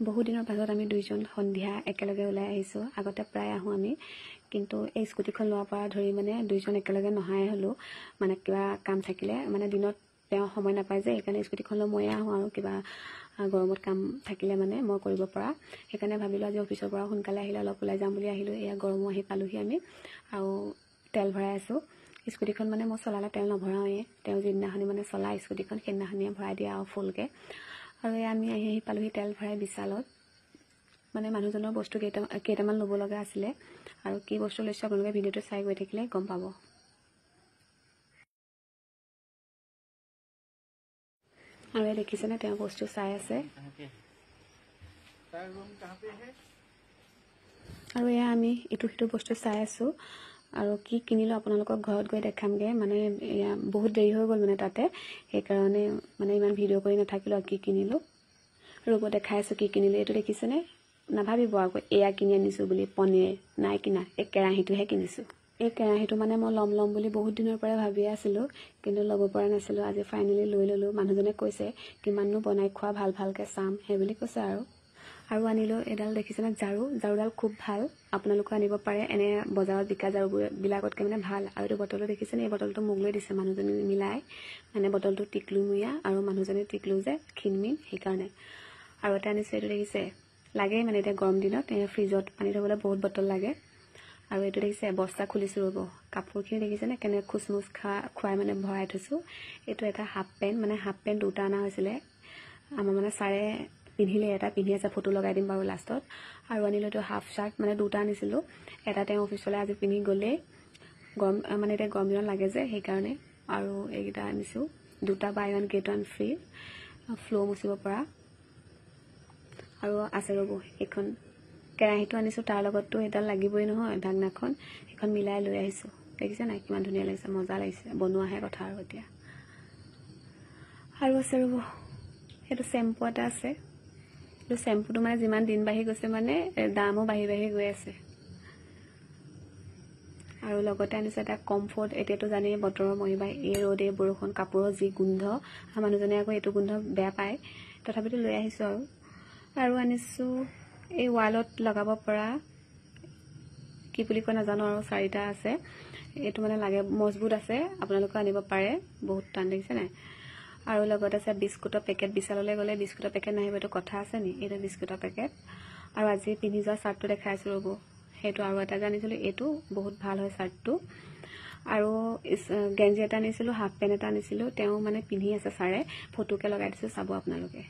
বহুত দিনৰ পাছত আমি দুইজন সন্ধিয়া একেলগে ওলাই আহিছোঁ। আগতে প্ৰায় আহোঁ আমি, কিন্তু এই স্কুটিখন লোৱাৰ পৰা ধৰি মানে দুইজন একেলগে নহাই হ'লোঁ। মানে কিবা কাম থাকিলে মানে দিনত তেওঁ সময় নাপায় যে, সেইকাৰণে স্কুটিখন লৈ ময়ে আহোঁ আৰু কিবা গৰমত কাম থাকিলে মানে মই কৰিব পৰা। সেইকাৰণে ভাবিলোঁ আজি অফিচৰ পৰা সোনকালে আহিলে অলপ ওলাই যাম বুলি আহিলোঁ। এয়া গৰমো আহি পালোহি আমি, আৰু তেল ভৰাই আছোঁ। স্কুটিখন মানে মই চলালে তেল নভৰাওঁৱেই, তেওঁ যিদিনাখনি মানে চলাই স্কুটিখন সেইদিনাখনিয়ে ভৰাই দিয়ে আৰু ফুলকৈ। আৰু এই আমি আহি পালোহি তেল ভৰাই বিশালত। মানে মানুহজনৰ বস্তু কেইটামান ল'ব লগা আছিলে, আৰু কি বস্তু লৈছোঁ আপোনালোকে ভিডিঅ'টো চাই গৈ থাকিলে গম পাব। আৰু এই দেখিছেনে তেওঁ বস্তু চাই আছে। আৰু এয়া আমি ইটো সিটো বস্তু চাই আছোঁ, আৰু কি কিনিলোঁ আপোনালোকক ঘৰত গৈ দেখামগৈ। মানে এয়া বহুত দেৰি হৈ গ'ল মানে তাতে, সেইকাৰণে মানে ইমান ভিডিঅ' কৰি নাথাকিলোঁ আৰু কি কিনিলোঁ। ৰ'ব দেখাই আছোঁ কি কিনিলোঁ। এইটো দেখিছেনে? নাভাবিব আকৌ এয়া কিনি আনিছোঁ বুলি, পনীৰ নাই কিনা, এই কেৰাহীটোহে কিনিছোঁ। এই কেৰাহীটো মানে মই ল'ম বুলি বহুত দিনৰ পৰাই ভাবিয়ে আছিলোঁ, কিন্তু ল'ব পৰা নাছিলোঁ। আজি ফাইনেলি লৈ ল'লোঁ। মানুহজনে কৈছে কিমাননো বনাই খোৱা, ভালকৈ চাম সেই বুলি কৈছে। আৰু আনিলোঁ এডাল দেখিছেনে ঝাৰুডাল খুব ভাল, আপোনালোকেও আনিব পাৰে। এনে বজাৰত বিকা ঝাৰুবিলাকতকৈ মানে ভাল। আৰু এইটো বটলটো দেখিছেনে? এই বটলটো মোক লৈ দিছে মানুহজনে মিলাই, মানে বটলটো টিকলুমূৰীয়া আৰু মানুহজনে টিকলু যে ক্ষীণমিন, সেইকাৰণে। আৰু এটা আনিছোঁ, এইটো দেখিছে? লাগেই মানে এতিয়া গৰম দিনত ফ্ৰিজত পানী থ'বলৈ বহুত বটল লাগে। আৰু এইটো দেখিছে? বস্তা খুলিছোঁ ৰ'ব, কাপোৰখিনি দেখিছেনে কেনেকৈ খুচমুচ খুৱাই মানে ভৰাই থৈছোঁ। এইটো এটা হাফ পেণ্ট দুটা অনা হৈছিলে আমাৰ, মানে ছাৰে পিন্ধিলে, এটা পিন্ধি আছে, ফটো লগাই দিম বাৰু লাষ্টত। আৰু আনিলোঁ এইটো হাফ চাৰ্ট, মানে দুটা আনিছিলোঁ। এটা তেওঁ অফিচলৈ আজি পিন্ধি গ'লেই, মানে এতিয়া গৰম দিনত লাগে যে সেইকাৰণে। আৰু এইকেইটা আনিছোঁ, দুটা buy one get one free, ফ্ল' মুচিব পৰা। আৰু আছে ৰ'ব এইখন কেৰাহীটো আনিছোঁ, তাৰ লগততো এডাল লাগিবই নহয় ঢাকনাখন, সেইখন মিলাই লৈ আহিছোঁ। দেখিছে নাই কিমান ধুনীয়া লাগিছে, মজা লাগিছে। বনোৱাহে কথা আৰু এতিয়া। আৰু আছে ৰ'ব, সেইটো চেম্পু এটা আছে। এইটো চেম্পুটো মানে যিমান দিন বাঢ়ি গৈছে মানে দামো বাঢ়ি গৈ আছে। আৰু লগতে আনিছোঁ এটা কমফৰ্ট। এতিয়াতো জানেই বতৰৰ মহিমা, এই ৰ'দ এই বৰষুণ, কাপোৰৰ যি গোন্ধ, মানুহজনে আকৌ এইটো গোন্ধ বেয়া পায়, তথাপিতো লৈ আহিছোঁ। আৰু আনিছোঁ এই ৱালত লগাব পৰা, কি বুলি কয় নাজানো, আৰু 4টা আছে। এইটো মানে লাগে, মজবুত আছে, আপোনালোকে আনিব পাৰে, বহুত টান, দেখিছে নাই? আৰু লগত আছে বিস্কুটৰ পেকেট। বিশাললৈ গ'লে বিস্কুটৰ পেকেট নাহিব, এইটো কথা আছে নি? এইটো বিস্কুটৰ পেকেট। আৰু আজি পিন্ধি যোৱা চাৰ্টটো দেখাইছোঁ ৰ'ব, সেইটো আৰু এটা জানিছিলোঁ, এইটো বহুত ভাল হয় চাৰ্টটো। আৰু গেঞ্জি এটা আনিছিলোঁ, হাফ পেণ্ট এটা আনিছিলোঁ, তেওঁ মানে পিন্ধি আছে ছাৰে, ফটোকে লগাই দিছোঁ, চাব আপোনালোকে।